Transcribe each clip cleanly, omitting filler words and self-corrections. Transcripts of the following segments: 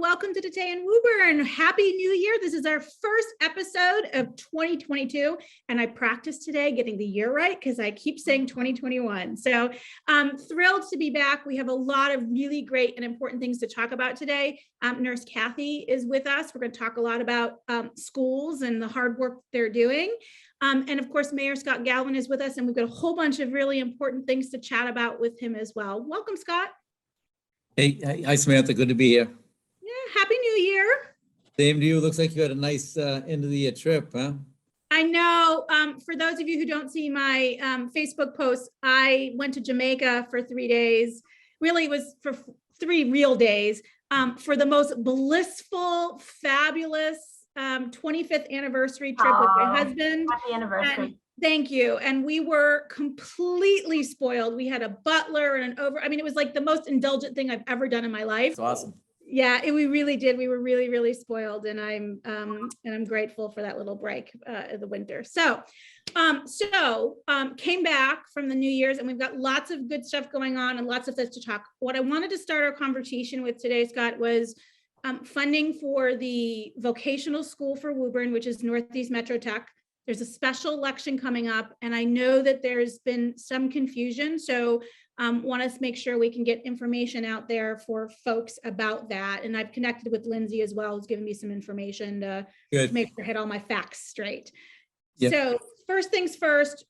welcome to Today in Woburn. Happy New Year. This is our first episode of 2022. And I practiced today getting the year right because I keep saying 2021. So I'm thrilled to be back. We have a lot of really great and important things to talk about today. Nurse Kathy is with us. We're going to talk a lot about schools and the hard work they're doing. And of course, Mayor Scott Galvin is with us, and we've got a whole bunch of really important things to chat about with him as well. Welcome, Scott. Hey, hi Samantha, good to be here. Yeah, Happy New Year. Same to you. Looks like you had a nice end of the year trip, huh? I know. For those of you who don't see my Facebook posts, I went to Jamaica for 3 days. Really, it was for 3 real days for the most blissful, fabulous 25th anniversary trip with my husband. Happy anniversary. Thank you. And we were completely spoiled. We had a butler and it was like the most indulgent thing I've ever done in my life. It's awesome. Yeah, we really did. We were really, really spoiled, and I'm grateful for that little break of the winter. So came back from the New Year's, and we've got lots of good stuff going on and lots of things to talk. What I wanted to start our conversation with today, Scott, was funding for the vocational school for Woburn, which is Northeast Metro Tech. There's a special election coming up, and I know that there's been some confusion. So want to make sure we can get information out there for folks about that. And I've connected with Lindsay as well, who's given me some information to make sure I had all my facts straight. Yep. So first things first,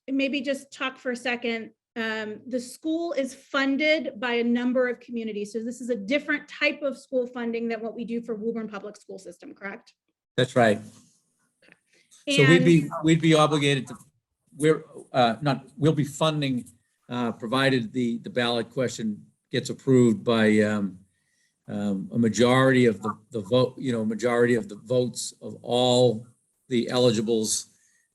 maybe just talk for a second. The school is funded by a number of communities. So this is a different type of school funding than what we do for Woburn Public School System, correct? That's right. Okay. So we'd be obligated to, we'll be funding provided the ballot question gets approved by a majority of the vote, majority of the votes of all the eligible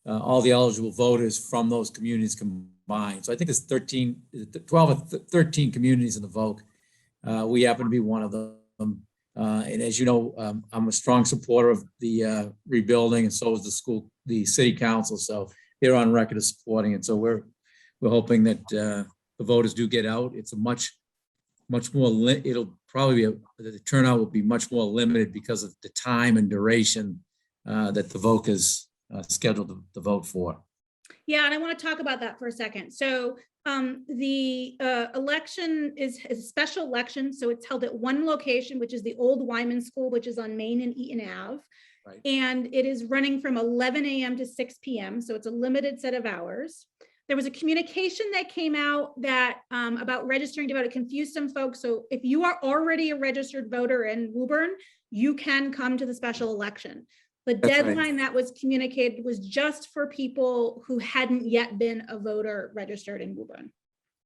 voters from those communities combined. So I think there's 12 or 13 communities in the vote. We happen to be one of them. And as you know, I'm a strong supporter of the rebuilding, and so is the city council. So they're on record of supporting it. So we're hoping that the voters do get out. It's a much more, it'll probably be, the turnout will be much more limited because of the time and duration that the vote is scheduled to vote for. Yeah, and I want to talk about that for a second. So the election is a special election. So it's held at one location, which is the old Wyman School, which is on Main and Eaton Ave. Right. And it is running from 11 a.m. to 6 p.m. So it's a limited set of hours. There was a communication that came out that about registering to vote. It confused some folks. So if you are already a registered voter in Woburn, you can come to the special election. The deadline that was communicated was just for people who hadn't yet been a voter registered in Woburn.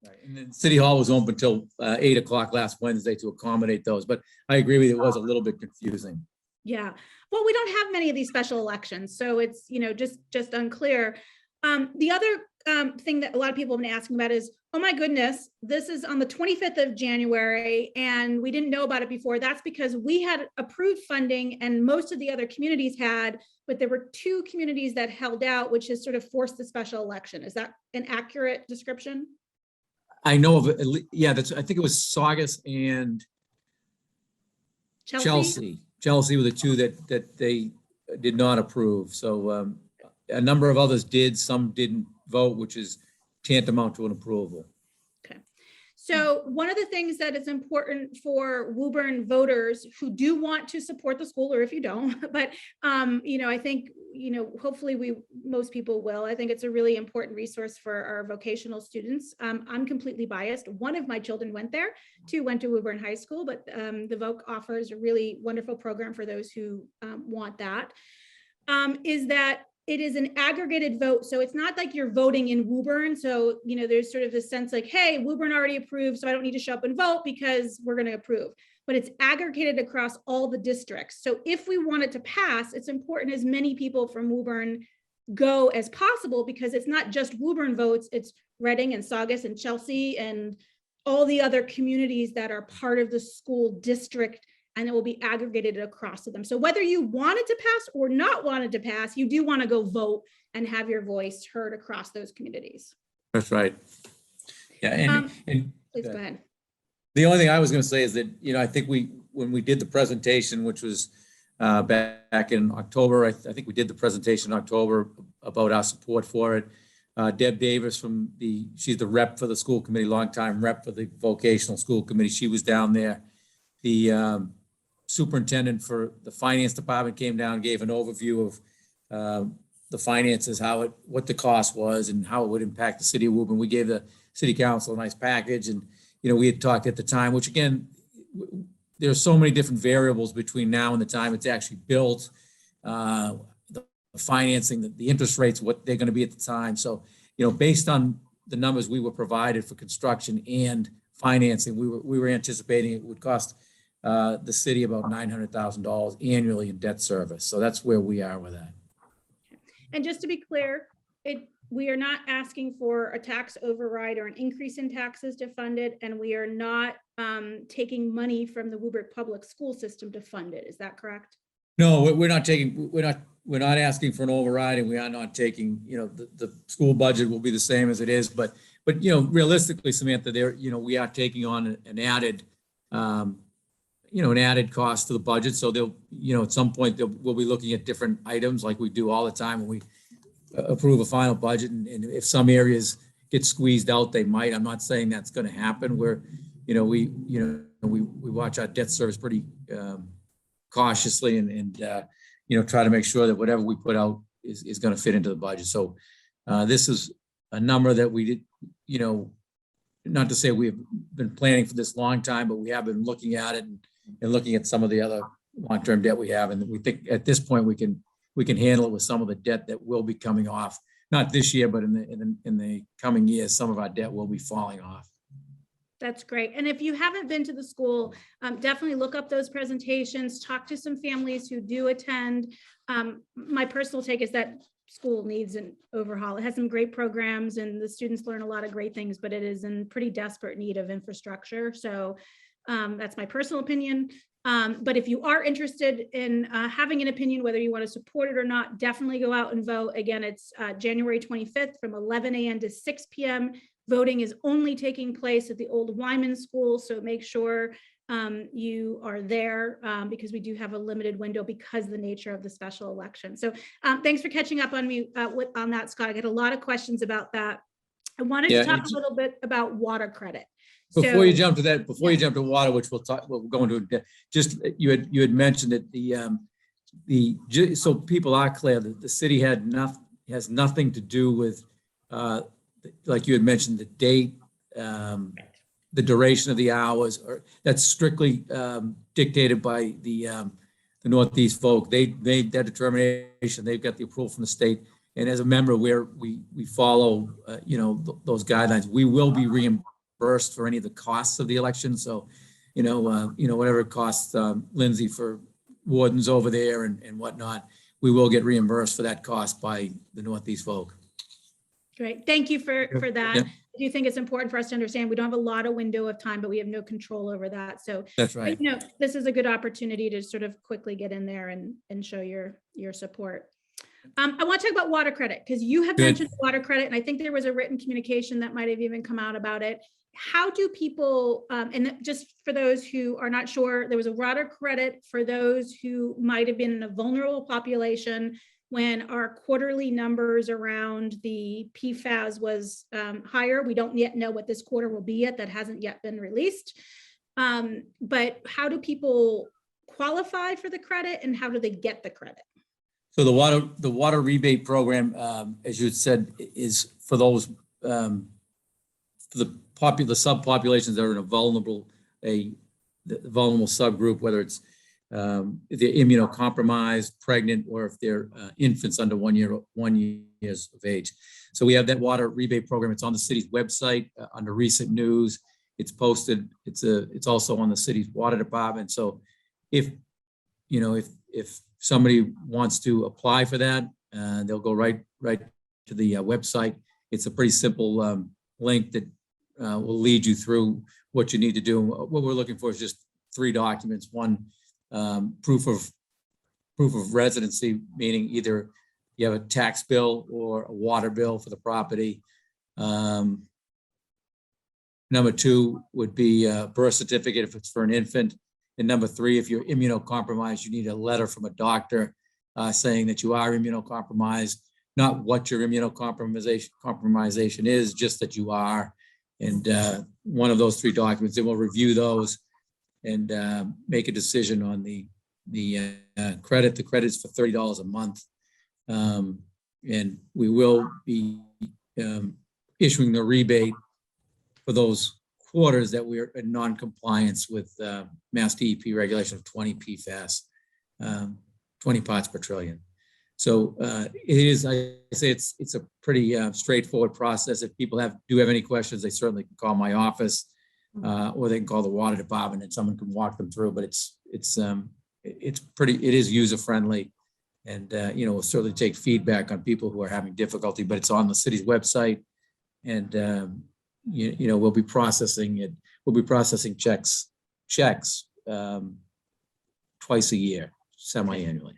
Right. And then City Hall was open until 8 o'clock last Wednesday to accommodate those. But I agree with you, it was a little bit confusing. Yeah. Well, we don't have many of these special elections, so it's just unclear. The other thing that a lot of people have been asking about is, oh my goodness, this is on the 25th of January and we didn't know about it before. That's because we had approved funding and most of the other communities had, but there were 2 communities that held out, which has sort of forced the special election. Is that an accurate description? I know of it. Yeah, I think it was Saugus and Chelsea. Chelsea were the 2 that they did not approve. So a number of others did, some didn't vote, which is tantamount to an approval. Okay. So one of the things that is important for Woburn voters who do want to support the school, or if you don't, but I think, hopefully most people will. I think it's a really important resource for our vocational students. I'm completely biased. One of my children went there, 2 went to Woburn High School, but the VOC offers a really wonderful program for those who want that. Is that it is an aggregated vote. So it's not like you're voting in Woburn. So, there's sort of this sense like, hey, Woburn already approved, so I don't need to show up and vote because we're going to approve. But it's aggregated across all the districts. So if we want it to pass, it's important as many people from Woburn go as possible, because it's not just Woburn votes, it's Reading and Saugus and Chelsea and all the other communities that are part of the school district, and it will be aggregated across to them. So whether you want it to pass or not want it to pass, you do want to go vote and have your voice heard across those communities. That's right. Yeah, and please go ahead. The only thing I was going to say is that, I think when we did the presentation, which was back in October, I think we did the presentation in October about our support for it. Deb Davis she's the rep for the school committee, longtime rep for the vocational school committee. She was down there. The superintendent for the finance department came down, gave an overview of the finances, what the cost was and how it would impact the city of Woburn. We gave the city council a nice package, and we had talked at the time, which again, there are so many different variables between now and the time it's actually built. The financing, the interest rates, what they're going to be at the time. So, based on the numbers we were provided for construction and financing, we were anticipating it would cost the city about $900,000 annually in debt service. So that's where we are with that. And just to be clear, we are not asking for a tax override or an increase in taxes to fund it, and we are not taking money from the Woburn public school system to fund it. Is that correct? No, we're not asking for an override, and we are not taking, the school budget will be the same as it is, but realistically, Samantha, we are taking on an added, an added cost to the budget. So they'll, at some point we'll be looking at different items like we do all the time when we approve a final budget. And if some areas get squeezed out, they might. I'm not saying that's going to happen. We watch our debt service pretty cautiously and try to make sure that whatever we put out is going to fit into the budget. So this is a number that we did, not to say we've been planning for this long time, but we have been looking at it and looking at some of the other long-term debt we have. And we think at this point we can handle it with some of the debt that will be coming off, not this year, but in the coming years, some of our debt will be falling off. That's great. And if you haven't been to the school, definitely look up those presentations, talk to some families who do attend. My personal take is that school needs an overhaul. It has some great programs and the students learn a lot of great things, but it is in pretty desperate need of infrastructure. So that's my personal opinion. But if you are interested in having an opinion, whether you want to support it or not, definitely go out and vote. Again, it's January 25th from 11 a.m. to 6 p.m. Voting is only taking place at the old Wyman School, so make sure you are there because we do have a limited window because of the nature of the special election. So thanks for catching up on me on that, Scott. I get a lot of questions about that. I wanted to talk a little bit about water credit. Before you jump to that, you jump to water, which we'll go into, just you had mentioned that so people are clear that the city has nothing to do with like you had mentioned, the date, the duration of the hours, or that's strictly dictated by the Northeast folk. They made that determination. They've got the approval from the state, and as a member, we follow those guidelines. We will be reimbursed for any of the costs of the election. So, whatever it costs Lindsay for wardens over there and whatnot, we will get reimbursed for that cost by the Northeast folk. Great. Thank you for that. Yeah. I do think it's important for us to understand we don't have a lot of window of time, but we have no control over that. So that's right. This is a good opportunity to sort of quickly get in there and show your support. I want to talk about water credit because you have mentioned water credit, and I think there was a written communication that might have even come out about it. How do people, and just for those who are not sure, there was a water credit for those who might have been in a vulnerable population when our quarterly numbers around the PFAS was higher. We don't yet know what this quarter will be yet. That hasn't yet been released. But how do people qualify for the credit and how do they get the credit? So the water rebate program, as you had said, is for those for the subpopulations that are in a vulnerable subgroup, whether it's if they're immunocompromised, pregnant, or if they're infants under 1 years of age. So we have that water rebate program. It's on the city's website under recent news. It's posted. It's also on the city's water department. So if somebody wants to apply for that, they'll go right to the website. It's a pretty simple link that will lead you through what you need to do. What we're looking for is just 3 documents. One, proof of residency, meaning either you have a tax bill or a water bill for the property. Number 2 would be a birth certificate if it's for an infant. And number 3, if you're immunocompromised, you need a letter from a doctor saying that you are immunocompromised, not what your immunocompromisation is, just that you are. And one of those 3 documents, they will review those and make a decision on the credit. The credit's for $30 a month. And we will be issuing the rebate for those quarters that we're in non-compliance with Mass DEP regulation of 20 PFAS, 20 parts per trillion. So it is, I say it's a pretty straightforward process. If people do have any questions, they certainly can call my office or they can call the water department and someone can walk them through, but it is user-friendly. And, we'll certainly take feedback on people who are having difficulty, but it's on the city's website. And, we'll be processing it. We'll be processing checks twice a year, semi-annually.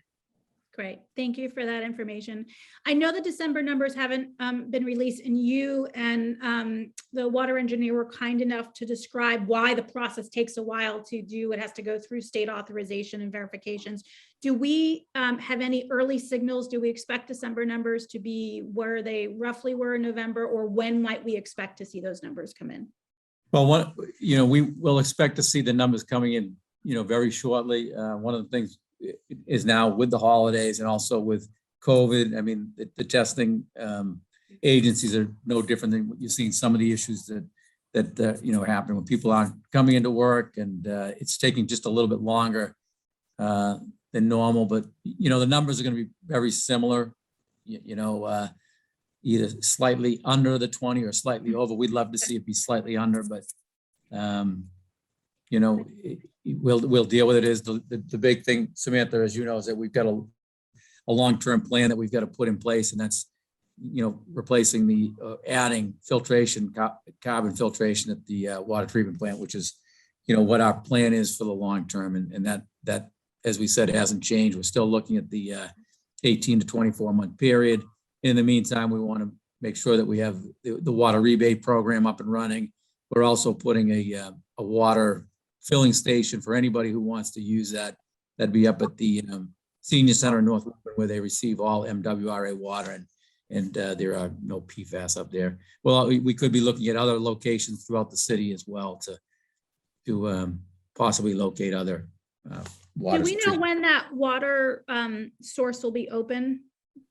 Great. Thank you for that information. I know the December numbers haven't been released, and you and the water engineer were kind enough to describe why the process takes a while to do. It has to go through state authorization and verifications. Do we have any early signals? Do we expect December numbers to be where they roughly were in November, or when might we expect to see those numbers come in? Well, we will expect to see the numbers coming in, very shortly. One of the things is now with the holidays and also with COVID. I mean, the testing agencies are no different than what you've seen. Some of the issues that happen when people aren't coming into work, and it's taking just a little bit longer than normal. But the numbers are going to be very similar. Either slightly under the 20 or slightly over. We'd love to see it be slightly under, but we'll deal with it. Is the big thing, Samantha, as you know, is that we've got a long-term plan that we've got to put in place, and that's replacing the adding filtration, carbon filtration at the water treatment plant, which is what our plan is for the long term, and that as we said hasn't changed. We're still looking at the 18 to 24 month period. In the meantime, we want to make sure that we have the water rebate program up and running. We're also putting a water filling station for anybody who wants to use that. That'd be up at the Senior Center in North Woburn, where they receive all MWRA water, and there are no PFAS up there. Well, we could be looking at other locations throughout the city as well to possibly locate other water. Do we know when that water source will be open?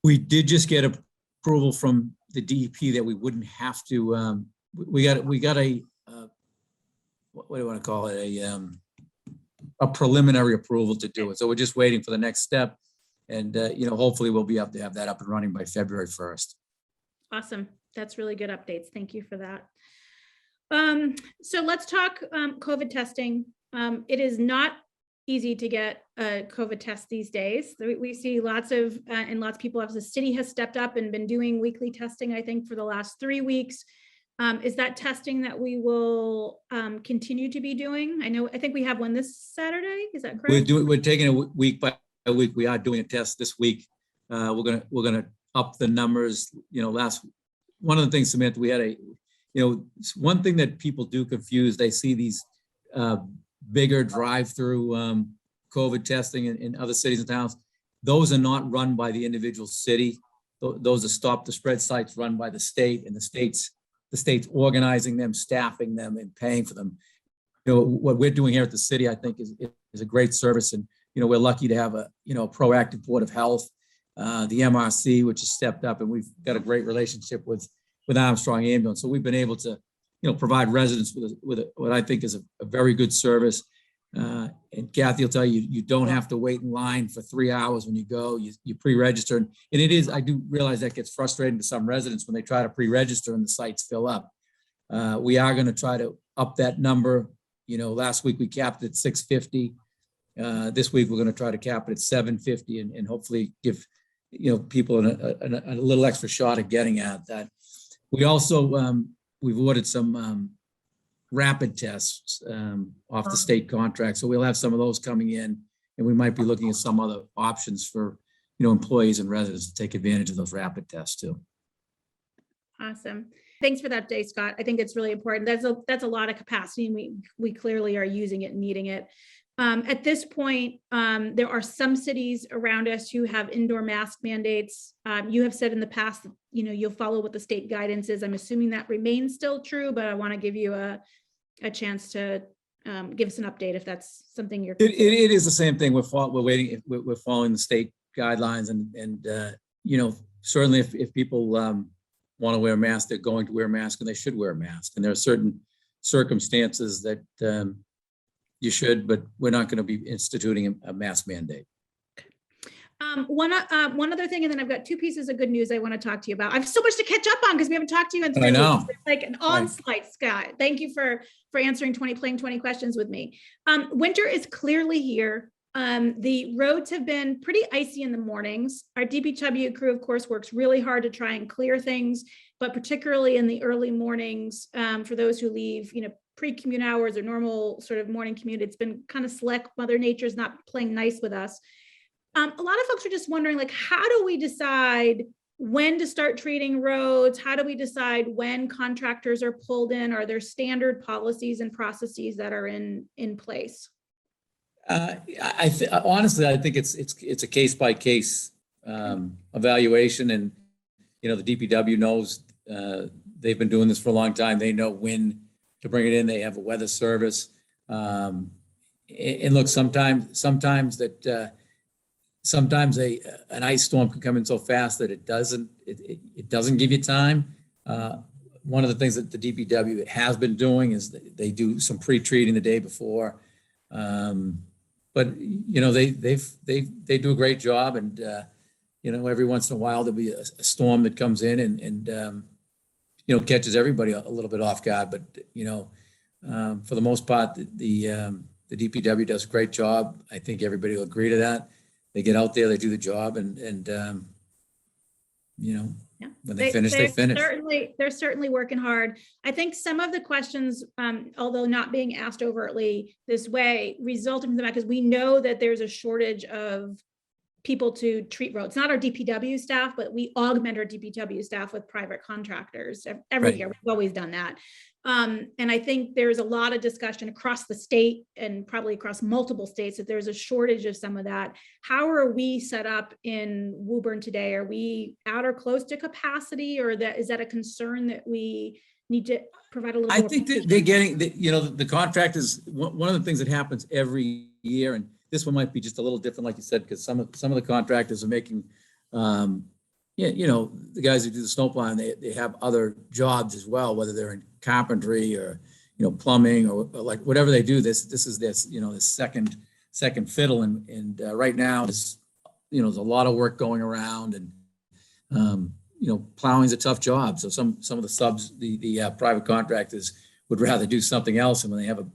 We did just get approval from the DEP that we wouldn't have to. We got a what do you want to call it? A preliminary approval to do it. So we're just waiting for the next step, and hopefully we'll be able to have that up and running by February 1st. Awesome. That's really good updates. Thank you for that. So let's talk COVID testing. It is not easy to get a COVID test these days. We see lots of people have. The city has stepped up and been doing weekly testing, I think, for the last 3 weeks. Is that testing that we will continue to be doing? I think we have one this Saturday. Is that correct? We're taking it week by week. We are doing a test this week. We're gonna up the numbers. One of the things, Samantha, we had one thing that people do confuse. They see these bigger drive-through COVID testing in other cities and towns. Those are not run by the individual city. Those are stop the spread sites run by the state, and the state's organizing them, staffing them, and paying for them. What we're doing here at the city, I think, is a great service, and we're lucky to have a proactive Board of Health, the MRC, which has stepped up, and we've got a great relationship with Armstrong Ambulance. So we've been able to provide residents with what I think is a very good service. And Kathy will tell you, you don't have to wait in line for 3 hours when you go. You pre-register, and it is. I do realize that gets frustrating to some residents when they try to pre-register and the sites fill up. We are going to try to up that number. Last week we capped it at 650. This week we're going to try to cap it at 750, and hopefully give people a little extra shot at getting at that. We also we've ordered some rapid tests off the state contract. So we'll have some of those coming in, and we might be looking at some other options for, employees and residents to take advantage of those rapid tests too. Awesome. Thanks for that, Day Scott. I think it's really important. That's a lot of capacity, and we clearly are using it and needing it. At this point, there are some cities around us who have indoor mask mandates. You have said in the past that, you'll follow what the state guidance is. I'm assuming that remains still true, but I want to give you a chance to give us an update if that's something you're. It is the same thing. We're waiting. We're following the state guidelines, and certainly if people want to wear a mask, they're going to wear a mask, and they should wear a mask. And there are certain circumstances that you should, but we're not going to be instituting a mask mandate. One other thing, and then I've got two pieces of good news I want to talk to you about. I have so much to catch up on because we haven't talked to you in 3 weeks. I know. It's like an onslaught, Scott. Thank you for answering 20 questions with me. Winter is clearly here. The roads have been pretty icy in the mornings. Our DPW crew, of course, works really hard to try and clear things, but particularly in the early mornings, for those who leave, pre-commute hours or normal sort of morning commute, it's been kind of slick. Mother Nature's not playing nice with us. A lot of folks are just wondering, like, how do we decide when to start treating roads? How do we decide when contractors are pulled in? Are there standard policies and processes that are in place? Honestly, I think it's a case by case evaluation, and the DPW knows they've been doing this for a long time. They know when to bring it in. They have a weather service, and look, sometimes an ice storm can come in so fast that it doesn't give you time. One of the things that the DPW has been doing is they do some pre-treating the day before. But they do a great job, and every once in a while there'll be a storm that comes in and catches everybody a little bit off guard. But for the most part, the DPW does a great job. I think everybody will agree to that. They get out there, they do the job, and when they finish, they finish. They're certainly working hard. I think some of the questions, although not being asked overtly this way, resulting from the fact is we know that there's a shortage of people to treat roads. Not our DPW staff, but we augment our DPW staff with private contractors every year. We've always done that. And I think there's a lot of discussion across the state and probably across multiple states that there's a shortage of some of that. How are we set up in Woburn today? Are we out or close to capacity, or is that a concern that we need to provide a little? I think that they're getting, the contractors. One of the things that happens every year, and this one might be just a little different, like you said, because some of the contractors are making. The guys who do the snow plowing, they have other jobs as well, whether they're in carpentry or, plumbing or like whatever they do. This is this second fiddle. And right now there's a lot of work going around, and, plowing is a tough job. So some of the subs, the private contractors would rather do something else. And when they have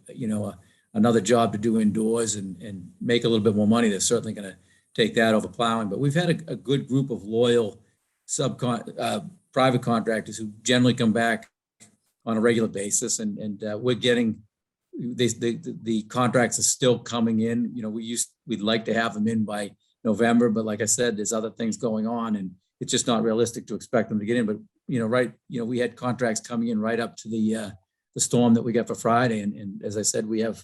another job to do indoors and make a little bit more money, they're certainly going to take that over plowing. But we've had a good group of loyal private contractors who generally come back on a regular basis, and we're getting the contracts are still coming in. We'd like to have them in by November, but like I said, there's other things going on, and it's just not realistic to expect them to get in. But we had contracts coming in right up to the storm that we got for Friday, and as I said, we have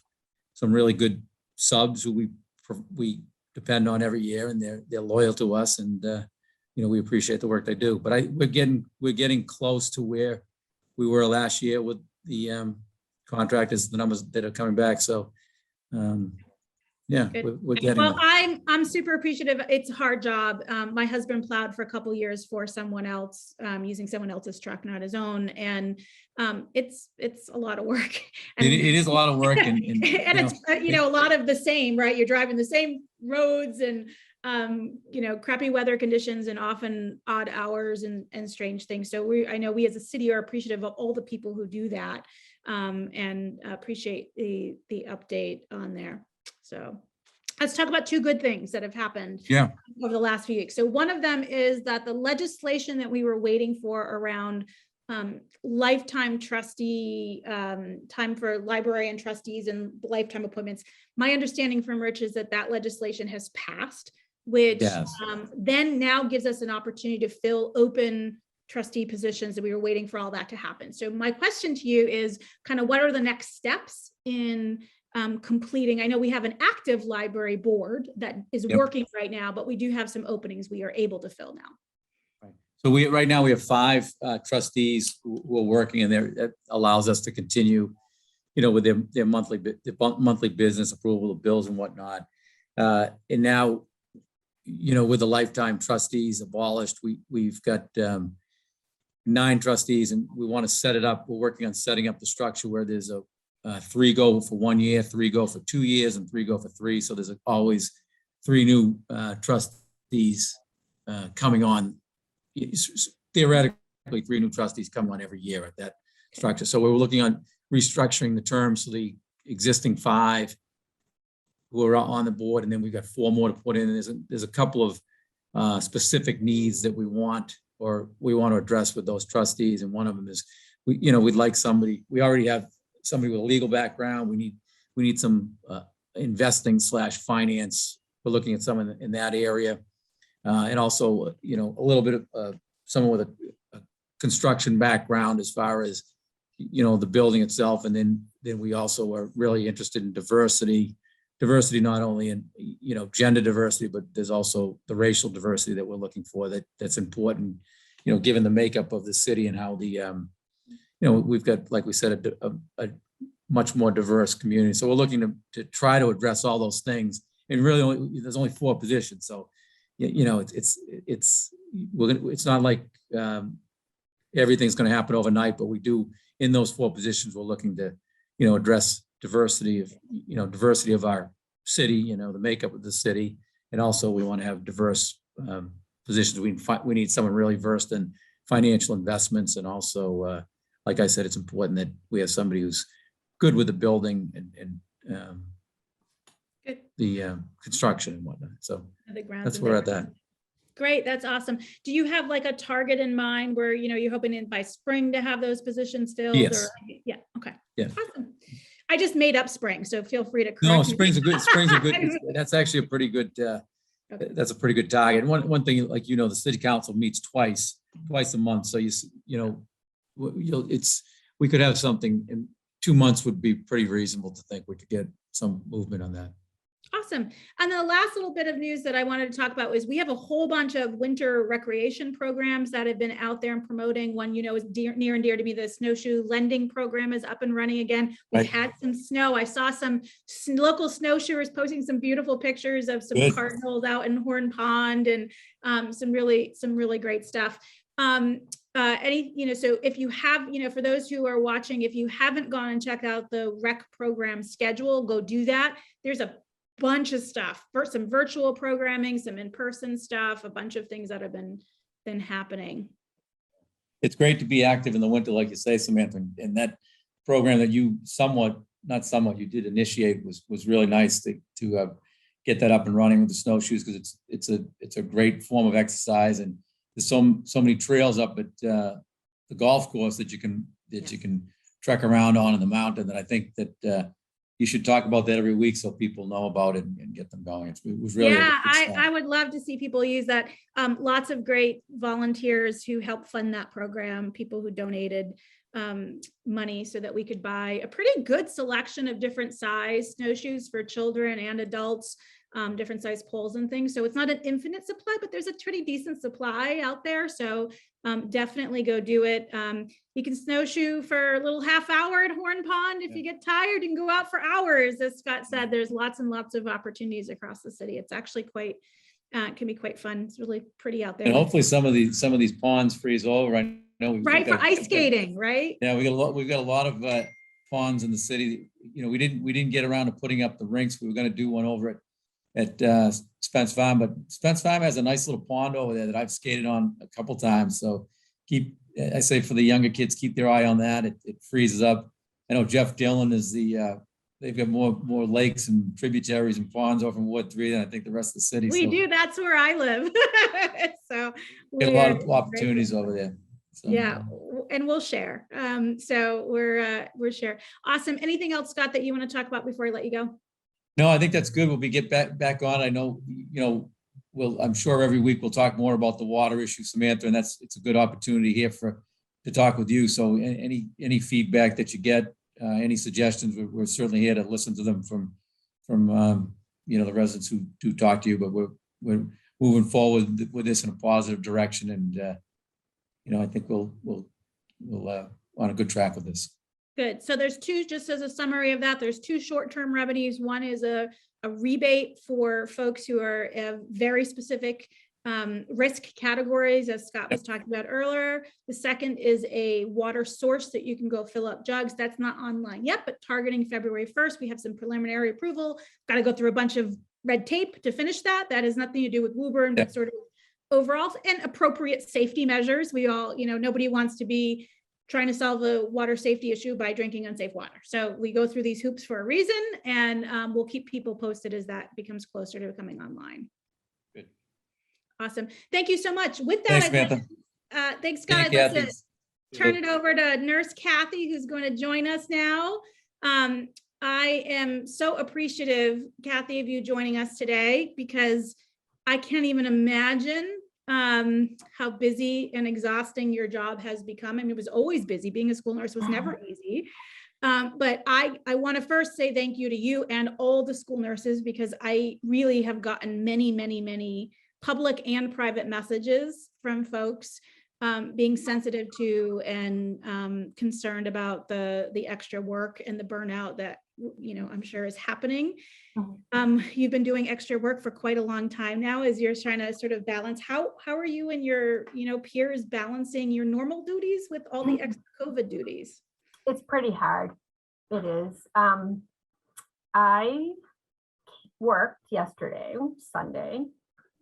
some really good subs who we depend on every year, and they're loyal to us, and we appreciate the work they do. But we're getting close to where we were last year with the contractors, the numbers that are coming back. So we're getting. Well, I'm super appreciative. It's a hard job. My husband plowed for a couple of years for someone else, using someone else's truck, not his own, and it's a lot of work. And it is a lot of work, and it's a lot of the same, right? You're driving the same roads and crappy weather conditions and often odd hours and strange things. So I know we as a city are appreciative of all the people who do that, and appreciate the update on there. So let's talk about two good things that have happened over the last few weeks. So one of them is that the legislation that we were waiting for around lifetime trustee, time for librarian trustees and lifetime appointments. My understanding from Rich is that legislation has passed, which then now gives us an opportunity to fill open trustee positions, and we were waiting for all that to happen. So my question to you is kind of what are the next steps in completing? I know we have an active library board that is working right now, but we do have some openings we are able to fill now. So right now we have 5 trustees who are working, and that allows us to continue, with their monthly business approval of bills and whatnot. And now, with the lifetime trustees abolished, we've got 9 trustees, and we want to set it up. We're working on setting up the structure where there's a 3 go for 1 year, 3 go for 2 years, and 3 go for 3. So there's always 3 new trustees coming on. Theoretically, 3 new trustees come on every year at that structure. So we're looking on restructuring the terms. So the existing 5 who are on the board, and then we've got 4 more to put in. And there's a couple of specific needs that we want to address with those trustees. And one of them is, we'd like somebody. We already have somebody with a legal background. We need some investing/finance. We're looking at someone in that area. And also, a little bit of someone with a construction background as far as, the building itself. And then we also are really interested in diversity not only in, gender diversity, but there's also the racial diversity that we're looking for that's important, given the makeup of the city and how the, we've got, like we said, a much more diverse community. So we're looking to try to address all those things. And really there's only 4 positions. So it's not like everything's going to happen overnight, but we do, in those 4 positions, we're looking to, address diversity of our city, the makeup of the city. And also we want to have diverse positions. We need someone really versed in financial investments. And also, like I said, it's important that we have somebody who's good with the building and the construction and whatnot. So that's where we're at that. Great. That's awesome. Do you have like a target in mind where, you're hoping by spring to have those positions filled? Yes. Yeah. Okay. Yeah. Awesome. I just made up spring, so feel free to correct No, me. spring's a good, that's actually a pretty good, that's a pretty good target. And one thing, like, the city council meets twice a month. So we could have something in 2 months would be pretty reasonable to think we could get some movement on that. Awesome. And the last little bit of news that I wanted to talk about was we have a whole bunch of winter recreation programs that have been out there and promoting. One, is near and dear to me, the snowshoe lending program is up and running again. We've had some snow. I saw some local snowshoers posting some beautiful pictures of some cardinals out in Horn Pond and some really great stuff. So if you have, for those who are watching, if you haven't gone and checked out the rec program schedule, go do that. There's a bunch of stuff, for some virtual programming, some in-person stuff, a bunch of things that have been happening. It's great to be active in the winter, like you say, Samantha, and that program that you you did initiate was really nice to get that up and running with the snowshoes, because it's a great form of exercise, and there's so many trails up at the golf course that you can trek around on in the mountain, that I think that you should talk about that every week so people know about it and get them going. It was really I would love to see people use that. Lots of great volunteers who helped fund that program, people who donated money so that we could buy a pretty good selection of different size snowshoes for children and adults, different size poles and things. So it's not an infinite supply, but there's a pretty decent supply out there. So definitely go do it. You can snowshoe for a little half hour at Horn Pond. If you get tired, you can go out for hours. As Scott said, there's lots and lots of opportunities across the city. It's actually can be quite fun. It's really pretty out there. And hopefully some of these ponds freeze over. I know for ice skating, right? Yeah, we've got a lot of ponds in the city. We didn't get around to putting up the rinks. We were going to do one over at Spence Farm, but Spence Farm has a nice little pond over there that I've skated on a couple times. So I say for the younger kids, keep their eye on that. It freezes up. I know Jeff Dillon is they've got more lakes and tributaries and ponds over in Ward 3 than I think the rest of the city. We do. That's where I live. So we get a lot of opportunities over there. So, yeah, and we'll share. So we're share. Awesome. Anything else, Scott, that you want to talk about before I let you go? No, I think that's good. We'll get back on. I know, I'm sure every week we'll talk more about the water issue, Samantha, and it's a good opportunity here to talk with you. So any feedback that you get, any suggestions, we're certainly here to listen to them from the residents who do talk to you, but we're moving forward with this in a positive direction. And, I think we'll on a good track with this. Good. So there's two, just as a summary of that, there's two short-term revenues. One is a rebate for folks who are very specific risk categories, as Scott was talking about earlier. The second is a water source that you can go fill up jugs. That's not online yet, but targeting February 1st, we have some preliminary approval. Got to go through a bunch of red tape to finish that. That has nothing to do with Woburn, but sort of overall and appropriate safety measures. We all, nobody wants to be trying to solve a water safety issue by drinking unsafe water. So we go through these hoops for a reason, and we'll keep people posted as that becomes closer to coming online. Good. Awesome. Thank you so much. With that, thanks, Scott. I'd like to turn it over to Nurse Kathy, who's going to join us now. I am so appreciative, Kathy, of you joining us today, because I can't even imagine how busy and exhausting your job has become. I mean, it was always busy. Being a school nurse was never easy. But I want to first say thank you to you and all the school nurses, because I really have gotten many, many, many public and private messages from folks being sensitive to and concerned about the extra work and the burnout that, I'm sure is happening. You've been doing extra work for quite a long time now as you're trying to sort of balance. How are you and your, peers balancing your normal duties with all the extra COVID duties? It's pretty hard. It is. I worked yesterday, Sunday,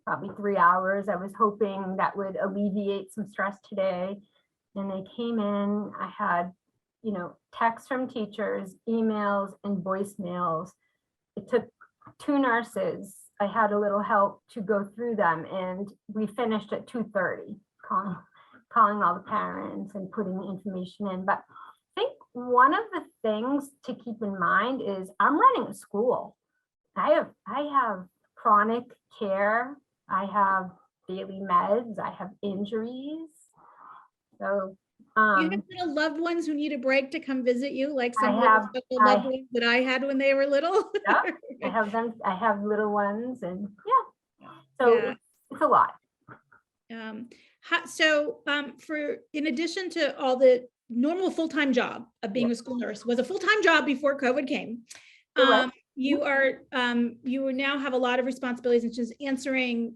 probably 3 hours. I was hoping that would alleviate some stress today. And they came in, I had, texts from teachers, emails, and voicemails. It took 2 nurses. I had a little help to go through them, and we finished at 2:30, calling all the parents and putting the information in. But I think one of the things to keep in mind is I'm running a school. I have chronic care. I have daily meds. I have injuries. So you have little loved ones who need a break to come visit you, like some loved ones that I had when they were little. Yeah, I have them. I have little ones, and so it's a lot. For in addition to all the normal full-time job of being a school nurse, was a full-time job before COVID came. You now have a lot of responsibilities, and just answering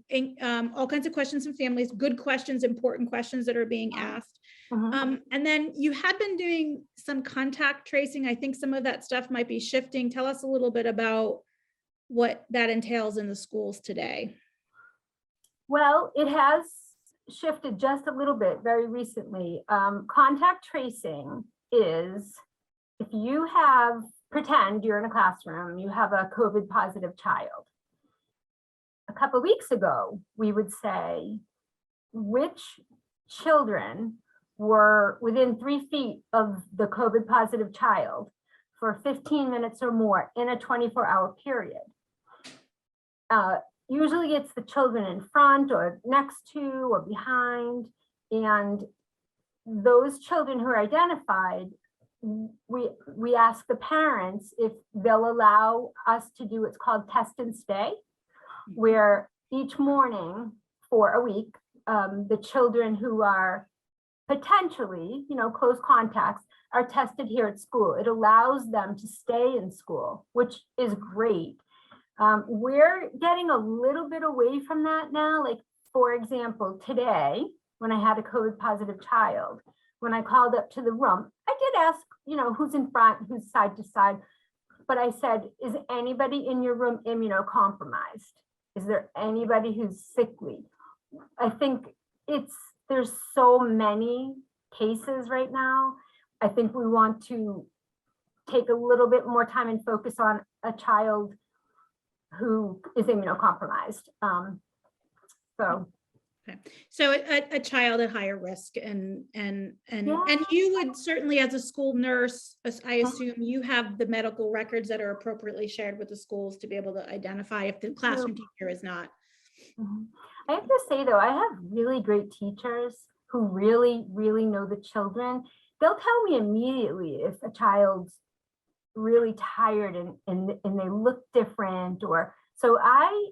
all kinds of questions from families, good questions, important questions that are being asked. And then you had been doing some contact tracing. I think some of that stuff might be shifting. Tell us a little bit about what that entails in the schools today. Well, it has shifted just a little bit very recently. Contact tracing is if you pretend you're in a classroom, you have a COVID positive child. A couple of weeks ago, we would say which children were within 3 feet of the COVID positive child for 15 minutes or more in a 24-hour period. Usually it's the children in front or next to or behind, and those children who are identified, we ask the parents if they'll allow us to do what's called test and stay, where each morning for a week, the children who are potentially, close contacts are tested here at school. It allows them to stay in school, which is great. We're getting a little bit away from that now. Like, for example, today, when I had a COVID positive child, when I called up to the room, I did ask, who's in front, who's side to side. But I said, is anybody in your room immunocompromised? Is there anybody who's sickly? I think there's so many cases right now. I think we want to take a little bit more time and focus on a child who is immunocompromised. So a child at higher risk, and you would certainly, as a school nurse, I assume you have the medical records that are appropriately shared with the schools to be able to identify if the classroom teacher is not. I have to say though, I have really great teachers who really, really know the children. They'll tell me immediately if a child's really tired and they look different, or so I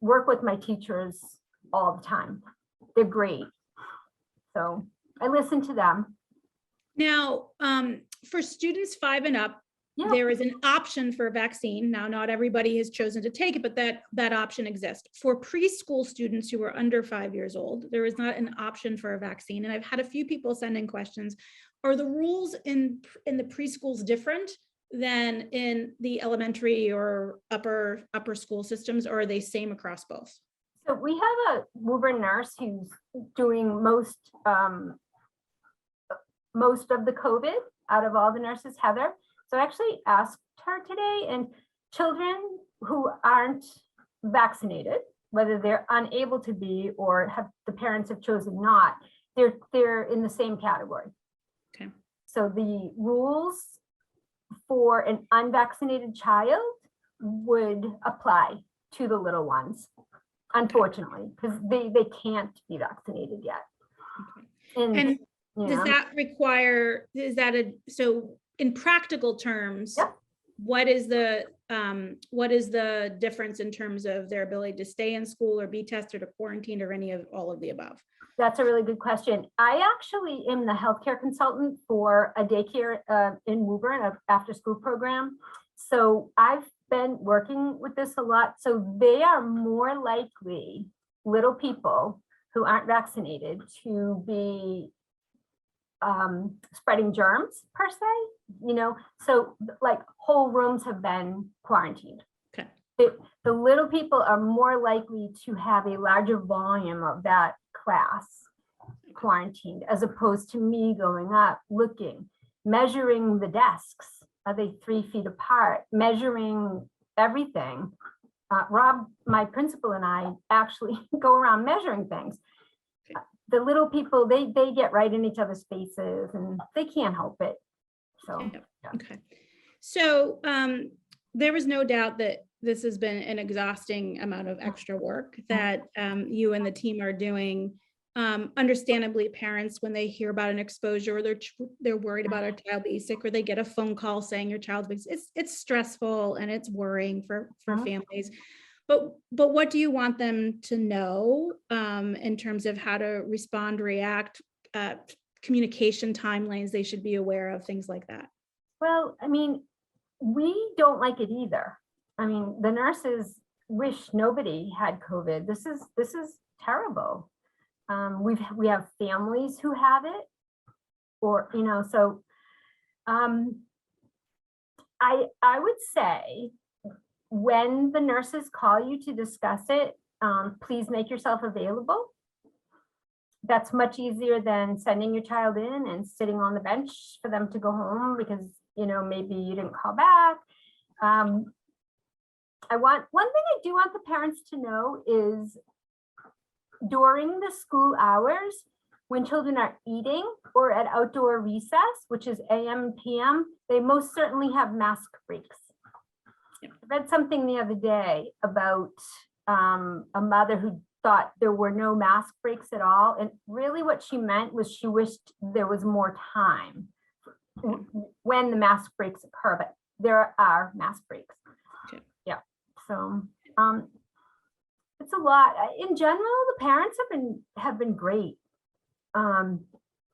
work with my teachers all the time. They're great. So I listen to them. Now, for students 5 and up, Yeah. there is an option for a vaccine. Now, not everybody has chosen to take it, but that option exists. For preschool students who are under 5 years old, there is not an option for a vaccine. And I've had a few people send in questions. Are the rules in the preschools different than in the elementary or upper school systems, or are they same across both? So we have a Woburn nurse who's doing most of the COVID out of all the nurses, Heather. So I actually asked her today, and children who aren't vaccinated, whether they're unable to be or have the parents have chosen not, they're in the same category. Okay. So the rules for an unvaccinated child would apply to the little ones, unfortunately, because they can't be vaccinated yet. Okay. And you does know, that require, so in practical terms, Yeah. what is the difference in terms of their ability to stay in school or be tested or quarantined or any of all of the above? That's a really good question. I actually am the healthcare consultant for a daycare in Woburn, an after-school program. So I've been working with this a lot. So they are more likely, little people who aren't vaccinated, to be spreading germs per se, so like whole rooms have been quarantined. Okay. The little people are more likely to have a larger volume of that class quarantined, as opposed to me going up, looking, measuring the desks. Are they 3 feet apart? Measuring everything. Rob, my principal, and I actually go around measuring things. The little people, they get right in each other's faces and they can't help it. So, yeah. Okay. So there was no doubt that this has been an exhausting amount of extra work that you and the team are doing. Understandably, parents, when they hear about an exposure, or they're worried about a child being sick, or they get a phone call saying your child's being sick, it's stressful and it's worrying for families. But what do you want them to know in terms of how to respond, react, communication timelines they should be aware of, things like that? Well, I mean, we don't like it either. I mean, the nurses wish nobody had COVID. This is terrible. We have families who have it, or so I would say, when the nurses call you to discuss it, please make yourself available. That's much easier than sending your child in and sitting on the bench for them to go home because maybe you didn't call back. One thing I do want the parents to know is, during the school hours, when children are eating or at outdoor recess, which is AM, PM, they most certainly have mask breaks. I read something the other day about a mother who thought there were no mask breaks at all. And really what she meant was she wished there was more time when the mask breaks occur, but there are mask breaks. Okay. Yeah. So it's a lot. In general, the parents have been great.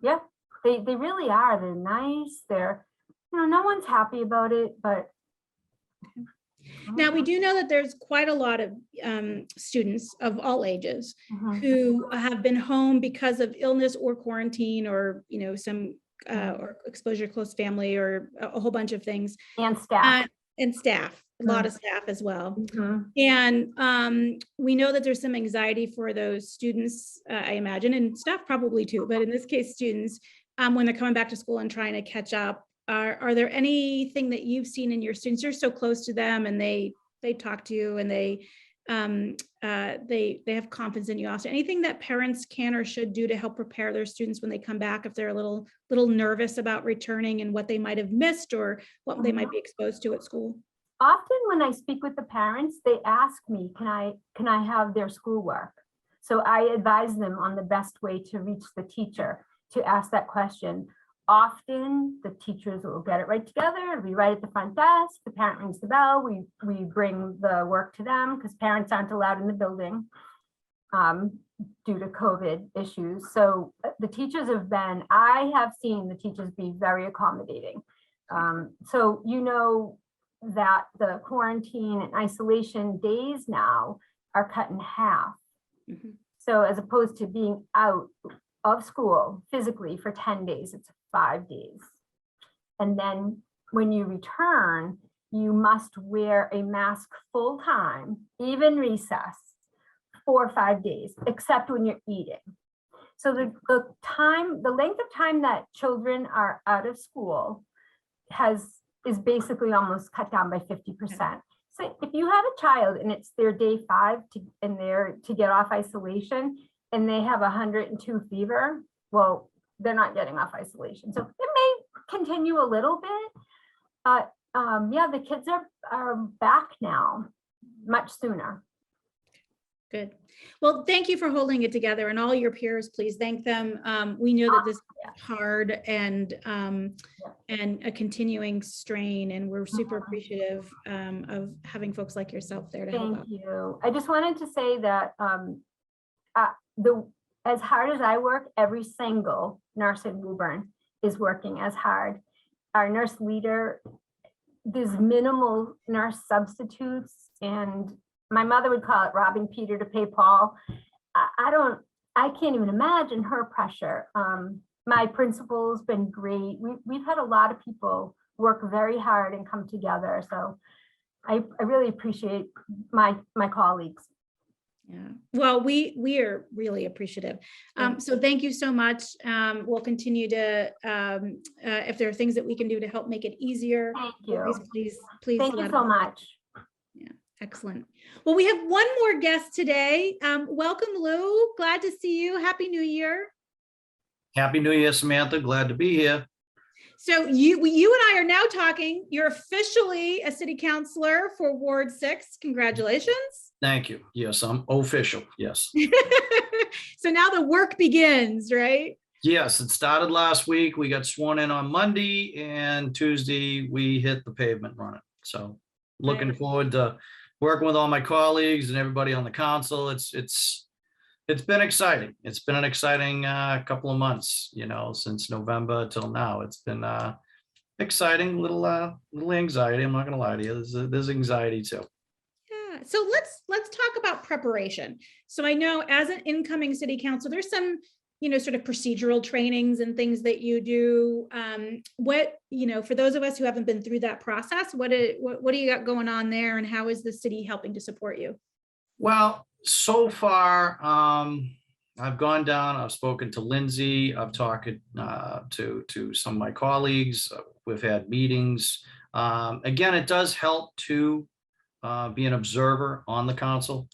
Yeah, they really are. They're nice. They're, no one's happy about it, but. Now, we do know that there's quite a lot of students of all ages who have been home because of illness or quarantine, or some or exposure to close family, or a whole bunch of things. And staff. A lot of staff as well. And we know that there's some anxiety for those students, I imagine, and staff probably too, but in this case, students, when they're coming back to school and trying to catch up. Are there anything that you've seen in your students? You're so close to them, and they talk to you, and they have confidence in you. Also, anything that parents can or should do to help prepare their students when they come back, if they're a little nervous about returning and what they might have missed or what they might be exposed to at school? often when I speak with the parents, they ask me, can I have their schoolwork? So I advise them on the best way to reach the teacher to ask that question. Often the teachers will get it right together. It'll be right at the front desk. The parent rings the bell. We bring the work to them because parents aren't allowed in the building due to COVID issues. So the teachers I have seen the teachers be very accommodating. So you know that the quarantine and isolation days now are cut in half. Mhm. So as opposed to being out of school physically for 10 days, it's 5 days. And then when you return, you must wear a mask full time, even recess, 4 or 5 days, except when you're eating. So the length of time that children are out of school is basically almost cut down by 50%. So if you have a child and it's their day 5 to get off isolation and they have 102 fever, well, they're not getting off isolation. So it may continue a little bit, but yeah, the kids are back now much sooner. Good. Well, thank you for holding it together, and all your peers, please thank them. We know that this is hard and a continuing strain, and we're super appreciative of having folks like yourself there to help out. Thank you. I just wanted to say that as hard as I work, every single nurse in Woburn is working as hard. Our nurse leader, there's minimal nurse substitutes, and my mother would call it robbing Peter to pay Paul. I can't even imagine her pressure. My principal's been great. We've had a lot of people work very hard and come together. So I really appreciate my colleagues. Yeah, well, we are really appreciative. So thank you so much. We'll continue to, if there are things that we can do to help make it easier. Thank you. Please. Thank you so much. Yeah, excellent. Well, we have one more guest today. Welcome, Lou. Glad to see you. Happy New Year. Happy New Year, Samantha. Glad to be here. So you and I are now talking. You're officially a city councilor for Ward 6. Congratulations. Thank you. Yes, I'm official. Yes. So now the work begins, right? Yes, it started last week. We got sworn in on Monday, and Tuesday we hit the pavement running. So looking forward to working with all my colleagues and everybody on the council. It's been exciting. It's been an exciting couple of months, since November till now. It's been exciting, little anxiety. I'm not going to lie to you. There's anxiety too. Yeah. So let's talk about preparation. So I know as an incoming city council, there's some, sort of procedural trainings and things that you do. For those of us who haven't been through that process, what do you got going on there, and how is the city helping to support you? Well, so far, I've gone down, I've spoken to Lindsay, I've talked to some of my colleagues, we've had meetings. Again, it does help to be an observer on the council.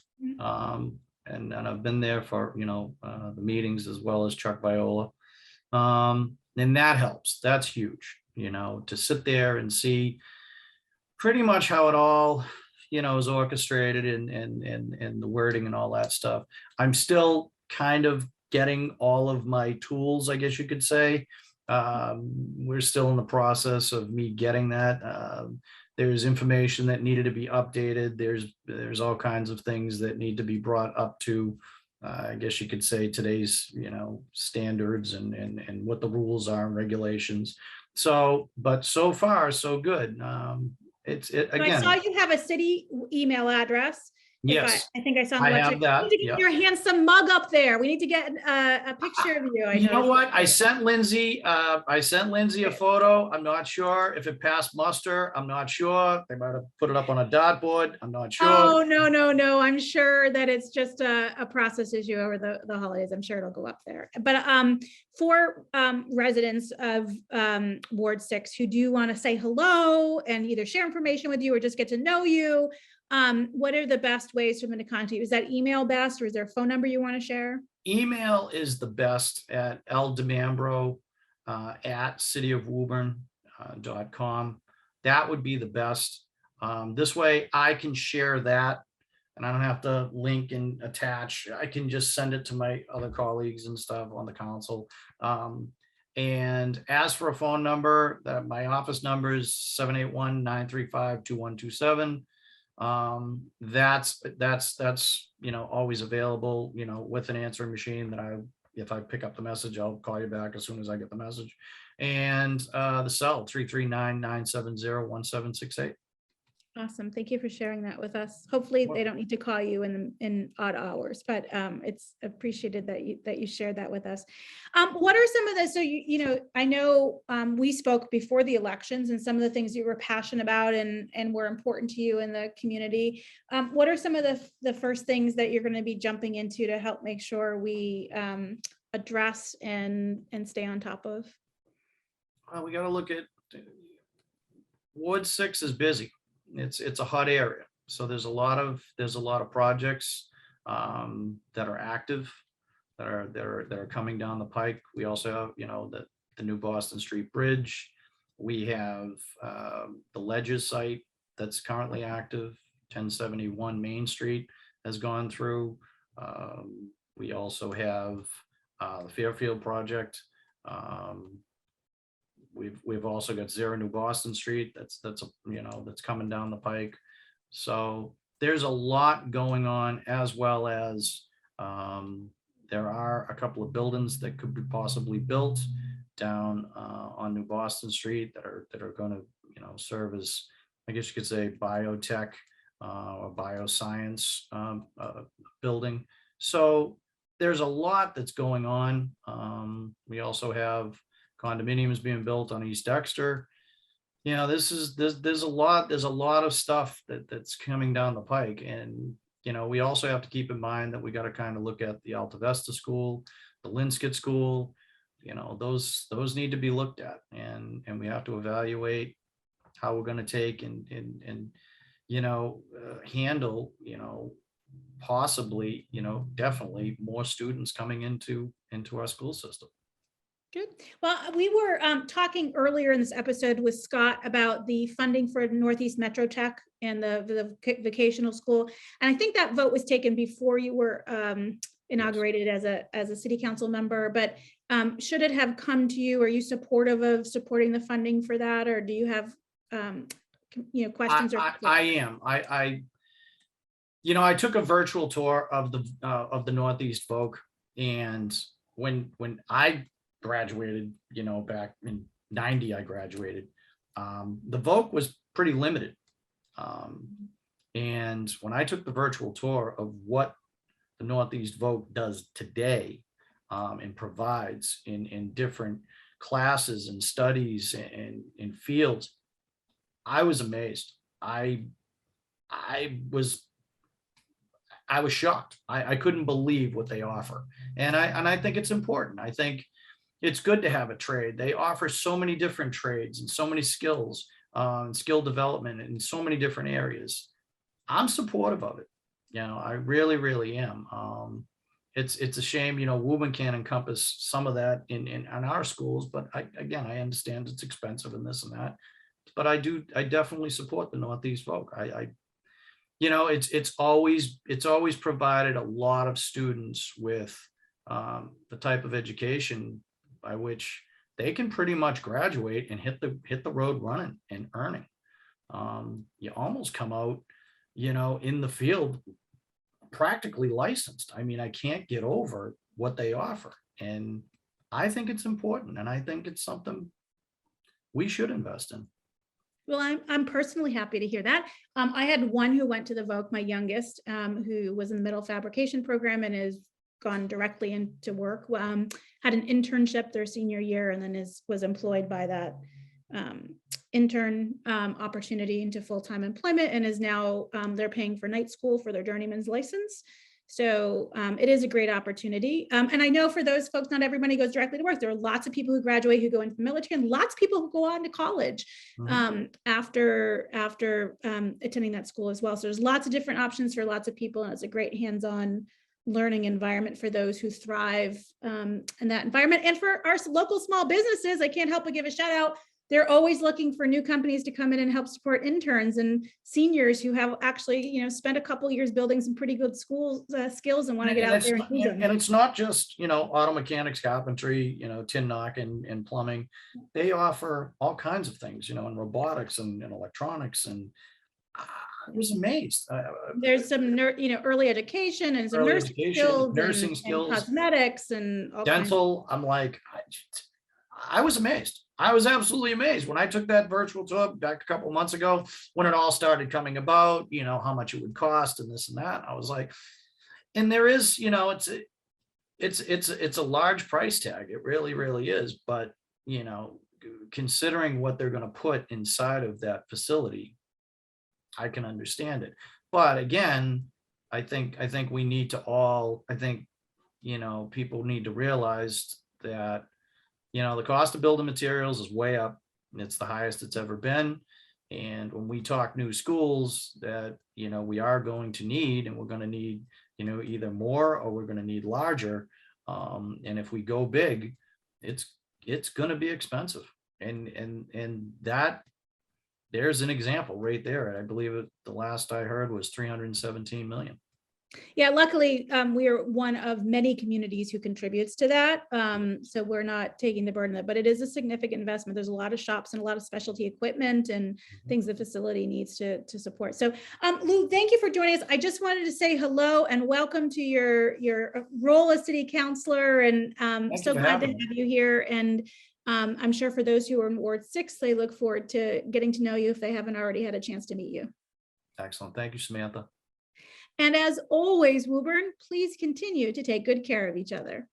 And I've been there for, the meetings as well as Chuck Viola. And that helps, that's huge, to sit there and see pretty much how it all is orchestrated and the wording and all that stuff. I'm still kind of getting all of my tools, I guess you could say. We're still in the process of me getting that. There's information that needed to be updated. There's all kinds of things that need to be brought up to, I guess you could say, today's, standards and what the rules are and regulations. So, but so far, so good. Again, I saw you have a city email address. Yes, I think I saw. I have that. We need to get your handsome mug up there. We need to get a picture of you. You know what? I sent Lindsay a photo. I'm not sure if it passed muster. I'm not sure. They might have put it up on a dartboard. I'm not sure. Oh, no. I'm sure that it's just a process issue over the holidays. I'm sure it'll go up there. But for residents of Ward 6 who do want to say hello and either share information with you or just get to know you, what are the best ways for them to contact you? Is that email best, or is there a phone number you want to share? Email is the best at Lou DiMambro at cityofwoburn.com. That would be the best. This way I can share that and I don't have to link and attach. I can just send it to my other colleagues and stuff on the council. And as for a phone number, that my office number is 781-935-2127. That's, always available, with an answering machine that if I pick up the message, I'll call you back as soon as I get the message. And the cell 339-970-1768. Awesome. Thank you for sharing that with us. Hopefully they don't need to call you in odd hours, but it's appreciated that you shared that with us. What are some of the, so I know we spoke before the elections and some of the things you were passionate about and were important to you in the community. What are some of the first things that you're going to be jumping into to help make sure we address and stay on top of? Well, we got to look at Ward 6 is busy. It's a hot area, so there's a lot of projects that are active, that are coming down the pike. We also have the new Boston Street Bridge. We have the Ledges site that's currently active. 1071 Main Street has gone through. We also have the Fairfield project. We've also got 0 New Boston Street that's coming down the pike. So there's a lot going on, as well as there are a couple of buildings that could be possibly built down on New Boston Street that are going to serve as, I guess you could say, biotech or bioscience building. So there's a lot that's going on. We also have condominiums being built on East Dexter. There's a lot of stuff that's coming down the pike. And, we also have to keep in mind that we got to kind of look at the Alta Vista School, the Linscott School, those need to be looked at, and we have to evaluate how we're going to take and handle, possibly, definitely more students coming into our school system. Good. Well, we were talking earlier in this episode with Scott about the funding for Northeast Metro Tech and the vocational school. And I think that vote was taken before you were inaugurated as a city council member, but should it have come to you? Are you supportive of supporting the funding for that? Or do you have questions? I am. I took a virtual tour of the Northeast Voc, and when I graduated, back in '90, I graduated. The Voc was pretty limited. And when I took the virtual tour of what the Northeast Voc does today and provides in different classes and studies and in fields, I was amazed. I was shocked. I couldn't believe what they offer. And I think it's important. I think it's good to have a trade. They offer so many different trades and so many skills, skill development in so many different areas. I'm supportive of it. I really, really am. It's a shame, Woburn can't encompass some of that in our schools, but I understand it's expensive and this and that. But I definitely support the Northeast Voc. It's always provided a lot of students with the type of education by which they can pretty much graduate and hit the road running and earning. You almost come out, in the field practically licensed. I mean, I can't get over what they offer, and I think it's important, and I think it's something we should invest in. Well, I'm personally happy to hear that. I had one who went to the Voc, my youngest, who was in the metal fabrication program and has gone directly into work. Had an internship their senior year, and then was employed by that intern opportunity into full-time employment, and is now they're paying for night school for their journeyman's license. So it is a great opportunity. And I know for those folks, not everybody goes directly to work. There are lots of people who graduate who go into the military, and lots of people who go on to college after attending that school as well. So there's lots of different options for lots of people, and it's a great hands-on learning environment for those who thrive in that environment. And for our local small businesses, I can't help but give a shout out. they're always looking for new companies to come in and help support interns and seniors who have actually, you know, spent a couple years building some pretty good schools skills and want to get out there and use them. And it's not just, you know, auto mechanics, carpentry, you know, tin knock and plumbing. They offer all kinds of things, you know, in robotics and electronics, and I was amazed. There's some, you know, early education and some Early nursing education, skills, nursing and skills. cosmetics and all kinds of- Dental, I'm like, I was amazed. I was absolutely amazed when I took that virtual tour back a couple of months ago, when it all started coming about, you know, how much it would cost and this and that. I was like, and there is, you know, it's a large price tag. It really, really is. But, you know, considering what they're going to put inside of that facility, I can understand it. But again, I think we need to all, you know, people need to realize that, you know, the cost of building materials is way up. It's the highest it's ever been. And when we talk new schools that, you know, we are going to need, and we're going to need, you know, either more or we're going to need larger. And if we go big, it's going to be expensive. And that, there's an example right there. I believe the last I heard was 317 million. Yeah, luckily, we are one of many communities who contributes to that. So we're not taking the burden of it, but it is a significant investment. There's a lot of shops and a lot of specialty equipment and things the facility needs to support. So Lou, thank you for joining us. I just wanted to say hello and welcome to your role as city councilor, and so glad to have you here. And I'm sure for those who are in Ward 6, they look forward to getting to know you if they haven't already had a chance to meet you. Excellent. Thank you, Samantha. And as always, Woburn, please continue to take good care of each other.